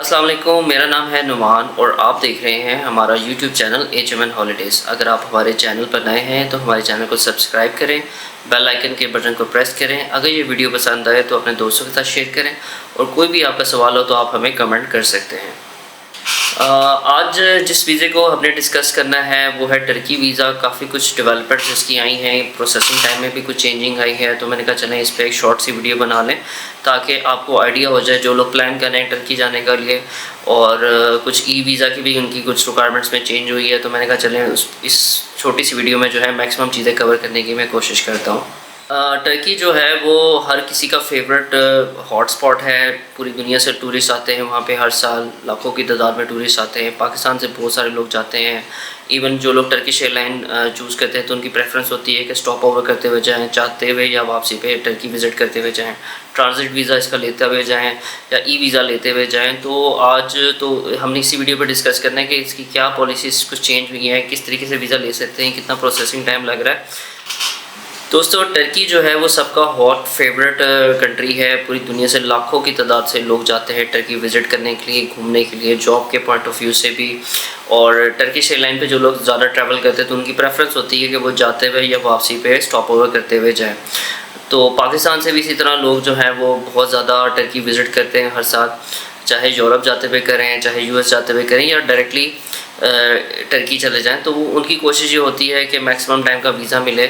अस्सलाम वालेकुम, मेरा नाम है नुमान और आप देख रहे हैं हमारा यूट्यूब चैनल HMN हॉलीडेज़। अगर आप हमारे चैनल पर नए हैं तो हमारे चैनल को सब्सक्राइब करें, बेल आइकन के बटन को प्रेस करें। अगर ये वीडियो पसंद आए तो अपने दोस्तों के साथ शेयर करें और कोई भी आपका सवाल हो तो आप हमें कमेंट कर सकते हैं। आज जिस वीज़े को हमने डिस्कस करना है वो है टर्की वीज़ा। काफ़ी कुछ डेवलपमेंट्स इसकी आई हैं, प्रोसेसिंग टाइम में भी कुछ चेंजिंग आई है, तो मैंने कहा चलें इस पर एक शॉर्ट सी वीडियो बना लें ताकि आपको आइडिया हो जाए जो लोग प्लान कर रहे हैं टर्की जाने के लिए। और कुछ ई वीज़ा की भी उनकी कुछ रिक्वायरमेंट्स में चेंज हुई है, तो मैंने कहा चलें इस छोटी सी वीडियो में जो है मैक्सिमम चीज़ें कवर करने की मैं कोशिश करता हूँ। टर्की जो है वो हर किसी का फेवरेट हॉटस्पॉट है। पूरी दुनिया से टूरिस्ट आते हैं वहाँ पे, हर साल लाखों की तादाद में टूरिस्ट आते हैं। पाकिस्तान से बहुत सारे लोग जाते हैं। इवन जो लोग टर्किश एयरलाइन चूज़ करते हैं तो उनकी प्रेफरेंस होती है कि स्टॉप ओवर करते हुए जाएँ, चाहते हुए या वापसी पे टर्की विज़िट करते हुए जाएँ, ट्रांजिट वीज़ा इसका लेते हुए जाएँ या ई वीज़ा लेते हुए जाएँ। तो आज तो हमने इसी वीडियो पर डिस्कस करना है कि इसकी क्या पॉलिसीज़ कुछ चेंज हुई हैं, किस तरीके से वीज़ा ले सकते हैं, कितना प्रोसेसिंग टाइम लग रहा है। दोस्तों, टर्की जो है वो सबका हॉट फेवरेट कंट्री है। पूरी दुनिया से लाखों की तादाद से लोग जाते हैं टर्की विज़िट करने के लिए, घूमने के लिए, जॉब के पॉइंट ऑफ व्यू से भी। और टर्किश एयरलाइन पे जो लोग ज़्यादा ट्रैवल करते हैं तो उनकी प्रेफरेंस होती है कि वो जाते हुए या वापसी पे स्टॉप ओवर करते हुए जाएँ। तो पाकिस्तान से भी इसी तरह लोग जो हैं वो बहुत ज़्यादा टर्की विज़िट करते हैं हर साल, चाहे यूरोप जाते हुए करें, चाहे US जाते हुए करें या डायरेक्टली टर्की चले जाएँ। तो उनकी कोशिश ये होती है कि मैक्सिमम टाइम का वीज़ा मिले।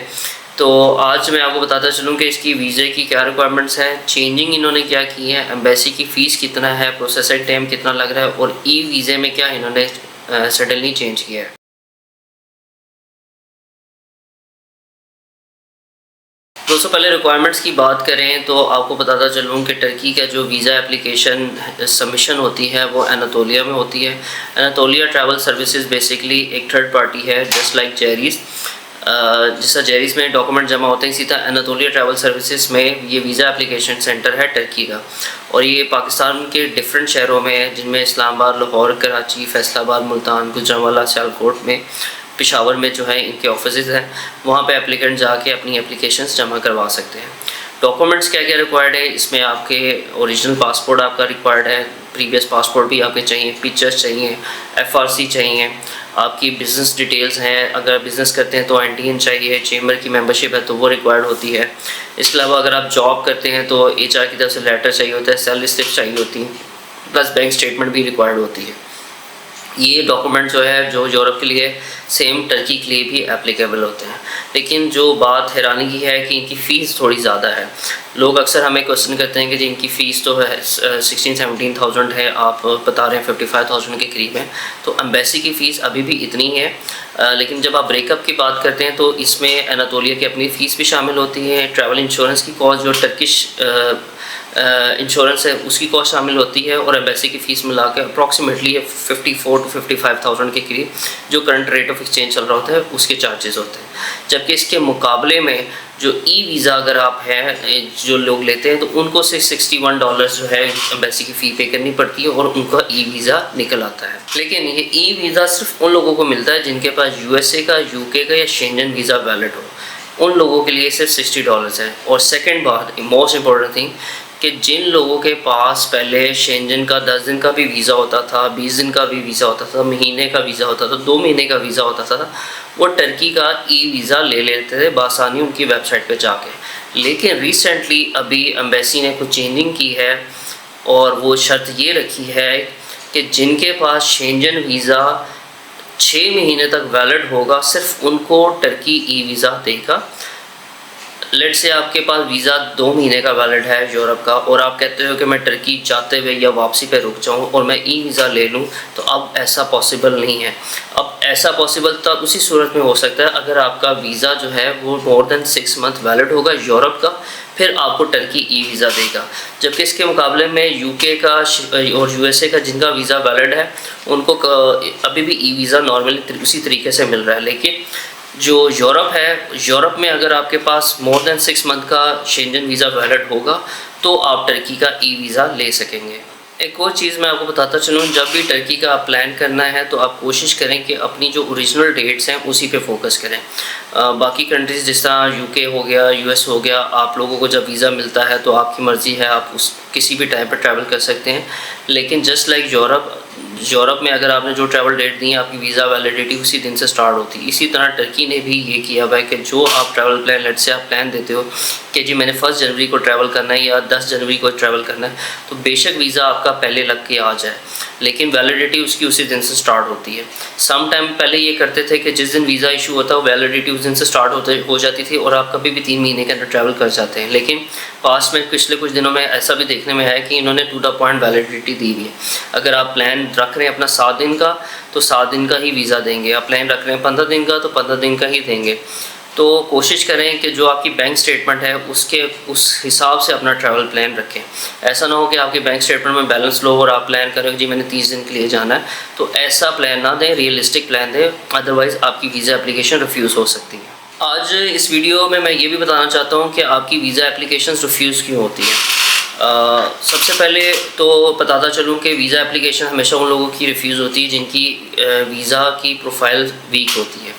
तो आज मैं आपको बताता चलूँ कि इसकी वीज़े की क्या रिक्वायरमेंट्स हैं, चेंजिंग इन्होंने क्या की है, एम्बेसी की फ़ीस कितना है, प्रोसेसिंग टाइम कितना लग रहा है और ई वीज़े में क्या इन्होंने सडनली चेंज किया है। दोस्तों, पहले रिक्वायरमेंट्स की बात करें तो आपको बताता चलूँ कि टर्की का जो वीज़ा एप्लीकेशन सबमिशन होती है वो एनातोलिया में होती है। एनातोलिया ट्रैवल सर्विसेज बेसिकली एक थर्ड पार्टी है, जस्ट लाइक जेरीज़। जिस तरह जेरीज़ में डॉक्यूमेंट जमा होते हैं, इसी तरह एनातोलिया ट्रैवल सर्विसेज में ये वीज़ा एप्लीकेशन सेंटर है टर्की का। और ये पाकिस्तान के डिफरेंट शहरों में है, जिनमें इस्लामाबाद, लाहौर, कराची, फैसलाबाद, मुल्तान, गुजरांवाला, सियालकोट में, पेशावर में जो है इनके ऑफिसेज़ हैं। वहाँ पे एप्लीकेंट जाके अपनी एप्लीकेशंस जमा करवा सकते हैं। डॉक्यूमेंट्स क्या क्या रिक्वायर्ड है, इसमें आपके ओरिजिनल पासपोर्ट आपका रिक्वायर्ड है, प्रीवियस पासपोर्ट भी आपके चाहिए, पिक्चर्स चाहिए, FRC चाहिए, आपकी बिज़नेस डिटेल्स हैं, अगर बिज़नेस करते हैं तो NTN चाहिए, चेंबर की मेंबरशिप है तो वो रिक्वायर्ड होती है। इसके अलावा अगर आप जॉब करते हैं तो HR की तरफ से लेटर चाहिए होता है, सैलरी स्लिप चाहिए होती है, प्लस बैंक स्टेटमेंट भी रिक्वायर्ड होती है। ये डॉक्यूमेंट जो है जो यूरोप के लिए सेम टर्की के लिए भी एप्लीकेबल होते हैं। लेकिन जो बात हैरानी की है कि इनकी फ़ीस थोड़ी ज़्यादा है। लोग अक्सर हमें क्वेश्चन करते हैं कि जी इनकी फ़ीस तो है 16-17,000 है, आप बता रहे हैं 55,000 के करीब है। तो एम्बेसी की फ़ीस अभी भी इतनी है, लेकिन जब आप ब्रेकअप की बात करते हैं तो इसमें एनातोलिया की अपनी फ़ीस भी शामिल होती है। ट्रैवल इंश्योरेंस की कॉस्ट जो टर्किश इंश्योरेंस है उसकी कॉस्ट शामिल होती है और एम्बेसी की फ़ीस मिला के अप्रॉक्सीमेटली 54 to 55,000 के करीब जो करंट रेट ऑफ एक्सचेंज चल रहा होता है उसके चार्जेस होते हैं। जबकि इसके मुकाबले में जो ई वीज़ा अगर आप हैं जो लोग लेते हैं तो उनको सिर्फ $61 जो है एम्बेसी की फ़ी पे करनी पड़ती है और उनका ई वीज़ा निकल आता है। लेकिन ये ई वीज़ा सिर्फ उन लोगों को मिलता है जिनके पास USA का, UK का या शेंजन वीज़ा वैलिड हो। उन लोगों के लिए सिर्फ $60 है। और सेकेंड बात, मोस्ट इम्पॉर्टेंट थिंग, कि जिन लोगों के पास पहले शेंजन का 10 दिन का भी वीज़ा होता था, 20 दिन का भी वीज़ा होता था, महीने का वीज़ा होता था, 2 महीने का वीज़ा होता था, वो टर्की का ई वीज़ा ले लेते थे बासानी उनकी वेबसाइट पे जाके। लेकिन रिसेंटली अभी एम्बेसी ने कुछ चेंजिंग की है और वो शर्त ये रखी है कि जिनके पास शेंजन वीज़ा 6 महीने तक वैलिड होगा सिर्फ उनको टर्की ई वीज़ा देगा। लेट से आपके पास वीज़ा 2 महीने का वैलिड है यूरोप का और आप कहते हो कि मैं टर्की जाते हुए या वापसी पे रुक जाऊं और मैं ई वीज़ा ले लूं, तो अब ऐसा पॉसिबल नहीं है। अब ऐसा पॉसिबल तब उसी सूरत में हो सकता है अगर आपका वीज़ा जो है वो मोर देन 6 मंथ वैलिड होगा यूरोप का, फिर आपको टर्की ई वीज़ा देगा। जबकि इसके मुकाबले में UK का और USA का जिनका वीज़ा वैलिड है उनको अभी भी ई वीज़ा नॉर्मली उसी तरीके से मिल रहा है। लेकिन जो यूरोप है, यूरोप में अगर आपके पास मोर देन 6 मंथ का शेंजन वीज़ा वैलिड होगा तो आप टर्की का ई वीज़ा ले सकेंगे। एक और चीज़ मैं आपको बताता चलूँ, जब भी टर्की का आप प्लान करना है तो आप कोशिश करें कि अपनी जो ओरिजिनल डेट्स हैं उसी पे फोकस करें। बाकी कंट्रीज़ जिस तरह यूके हो गया, यूएस हो गया, आप लोगों को जब वीज़ा मिलता है तो आपकी मर्ज़ी है, आप उस किसी भी टाइम पर ट्रैवल कर सकते हैं। लेकिन जस्ट लाइक यूरोप में अगर आपने जो ट्रैवल डेट दी है, आपकी वीज़ा वैलिडिटी उसी दिन से स्टार्ट होती है। इसी तरह टर्की ने भी ये किया हुआ है कि जो आप ट्रैवल प्लान, लेट से आप प्लान देते हो कि जी मैंने 1 जनवरी को ट्रैवल करना है या 10 जनवरी को ट्रैवल करना है, तो बेशक वीज़ा आपका पहले लग के आ जाए, लेकिन वैलिडिटी उसकी उसी दिन से स्टार्ट होती है। सम टाइम पहले ये करते थे कि जिस दिन वीज़ा इशू होता है वैलिडिटी उस दिन से स्टार्ट हो जाती थी और आप कभी भी 3 महीने के अंदर ट्रैवल कर जाते हैं। लेकिन पास्ट में पिछले कुछ दिनों में ऐसा भी देखने में है कि इन्होंने टू द पॉइंट वैलिडिटी दी हुई है। अगर आप प्लान रख रहे हैं अपना 7 दिन का, तो 7 दिन का ही वीज़ा देंगे। आप प्लान रख रहे हैं 15 दिन का, तो 15 दिन का ही देंगे। तो कोशिश करें कि जो आपकी बैंक स्टेटमेंट है उस हिसाब से अपना ट्रैवल प्लान रखें। ऐसा ना हो कि आपके बैंक स्टेटमेंट में बैलेंस लो और आप प्लान करें जी मैंने 30 दिन के लिए जाना है, तो ऐसा प्लान ना दें, रियलिस्टिक प्लान दें, अदरवाइज़ आपकी वीज़ा एप्लीकेशन रिफ्यूज़ हो सकती है। आज इस वीडियो में मैं ये भी बताना चाहता हूँ कि आपकी वीज़ा एप्लीकेशन रिफ्यूज़ क्यों होती है। सबसे पहले तो बताता चलूँ कि वीज़ा एप्लीकेशन हमेशा उन लोगों की रिफ्यूज़ होती है जिनकी वीज़ा की प्रोफाइल वीक होती है,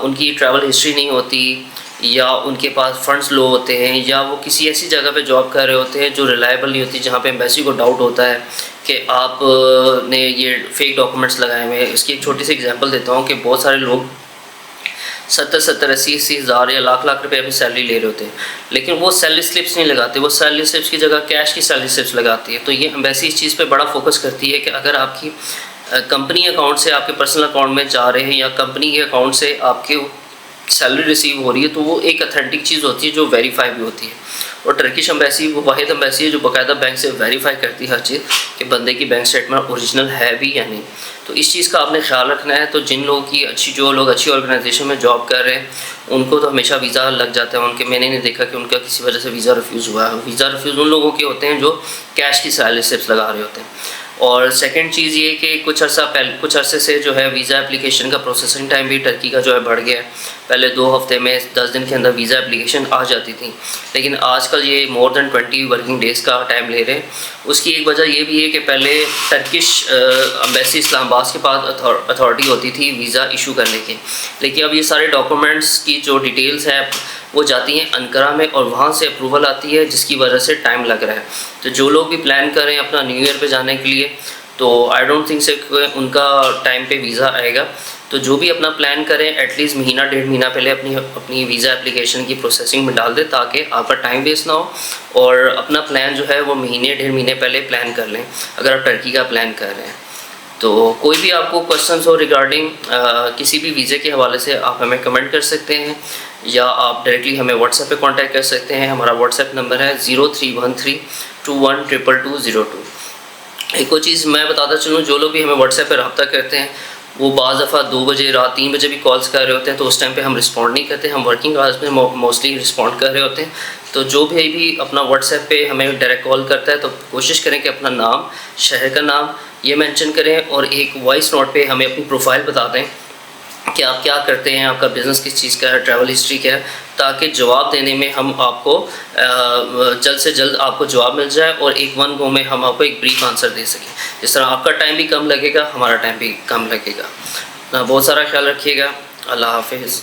उनकी ट्रैवल हिस्ट्री नहीं होती, या उनके पास फंड्स लो होते हैं, या वो किसी ऐसी जगह पे जॉब कर रहे होते हैं जो रिलायबल नहीं होती, जहाँ पे एम्बेसी को डाउट होता है कि आप ने ये फेक डॉक्यूमेंट्स लगाए हुए हैं। इसकी एक छोटी सी एग्जांपल देता हूँ कि बहुत सारे लोग 70-70, 80-80 हज़ार या लाख रुपए अभी सैलरी ले रहे होते हैं, लेकिन वो सैलरी स्लिप्स नहीं लगाते, वो सैलरी स्लिप्स की जगह कैश की सैलरी स्लिप्स लगाती है। तो ये एम्बेसी इस चीज़ पे बड़ा फोकस करती है कि अगर आपकी कंपनी अकाउंट से आपके पर्सनल अकाउंट में जा रहे हैं या कंपनी के अकाउंट से आपके सैलरी रिसीव हो रही है, तो वो एक अथेंटिक चीज़ होती है जो वेरीफाई भी होती है। और टर्किश एम्बेसी वो वाहिद एम्बेसी है जो बाकायदा बैंक से वेरीफाई करती है हर चीज़ कि बंदे की बैंक स्टेटमेंट ओरिजिनल है भी या नहीं। तो इस चीज़ का आपने ख्याल रखना है। तो जो लोग अच्छी ऑर्गेनाइजेशन में जॉब कर रहे हैं उनको तो हमेशा वीज़ा लग जाता है उनके। मैंने नहीं देखा कि उनका किसी वजह से वीज़ा रिफ्यूज़ हुआ है। वीज़ा रिफ्यूज़ उन लोगों के होते हैं जो कैश की सैलरी स्लिप्स लगा रहे होते हैं। और सेकंड चीज़ ये कि कुछ अरसे से जो है वीज़ा एप्लीकेशन का प्रोसेसिंग टाइम भी टर्की का जो है बढ़ गया है। पहले 2 हफ्ते में 10 दिन के अंदर वीज़ा एप्लीकेशन आ जाती थी, लेकिन आजकल ये मोर देन 20 वर्किंग डेज़ का टाइम ले रहे हैं। उसकी एक वजह ये भी है कि पहले टर्किश एम्बेसी इस्लामाबाद के पास अथॉरिटी होती थी वीज़ा इशू करने की, लेकिन अब ये सारे डॉक्यूमेंट्स की जो डिटेल्स हैं वो जाती हैं अंकारा में और वहाँ से अप्रूवल आती है, जिसकी वजह से टाइम लग रहा है। तो जो लोग भी प्लान कर रहे हैं अपना न्यू ईयर पे जाने के लिए, तो आई डोंट थिंक से उनका टाइम पे वीज़ा आएगा। तो जो भी अपना प्लान करें एटलीस्ट महीना 1.5 महीना पहले अपनी वीज़ा एप्लीकेशन की प्रोसेसिंग में डाल दें, ताकि आपका टाइम वेस्ट ना हो और अपना प्लान जो है वो महीने 1.5 महीने पहले प्लान कर लें अगर आप टर्की का प्लान कर रहे हैं। तो कोई भी आपको क्वेश्चंस हो रिगार्डिंग किसी भी वीज़े के हवाले से आप हमें कमेंट कर सकते हैं, या आप डायरेक्टली हमें व्हाट्सएप पे कांटेक्ट कर सकते हैं। हमारा व्हाट्सएप नंबर है 0313212202। एक और चीज़ मैं बताता चलूँ, जो लोग भी हमें व्हाट्सएप पे रब्ता करते हैं वो बाज़ दफ़ा 2 बजे रात 3 बजे भी कॉल्स कर रहे होते हैं, तो उस टाइम पे हम रिस्पॉन्ड नहीं करते। हम वर्किंग आवर्स में मोस्टली रिस्पॉन्ड कर रहे होते हैं। तो जो भी अपना व्हाट्सएप पे हमें डायरेक्ट कॉल करता है तो कोशिश करें कि अपना नाम, शहर का नाम ये मेंशन करें और एक वॉइस नोट पे हमें अपनी प्रोफाइल बता दें कि आप क्या करते हैं, आपका बिज़नेस किस चीज़ का है, ट्रैवल हिस्ट्री क्या है, ताकि जवाब देने में हम आपको जल्द से जल्द आपको जवाब मिल जाए और एक वन गो में हम आपको एक ब्रीफ आंसर दे सकें। जिस तरह आपका टाइम भी कम लगेगा, हमारा टाइम भी कम लगेगा। बहुत सारा ख्याल रखिएगा। अल्लाह हाफिज़।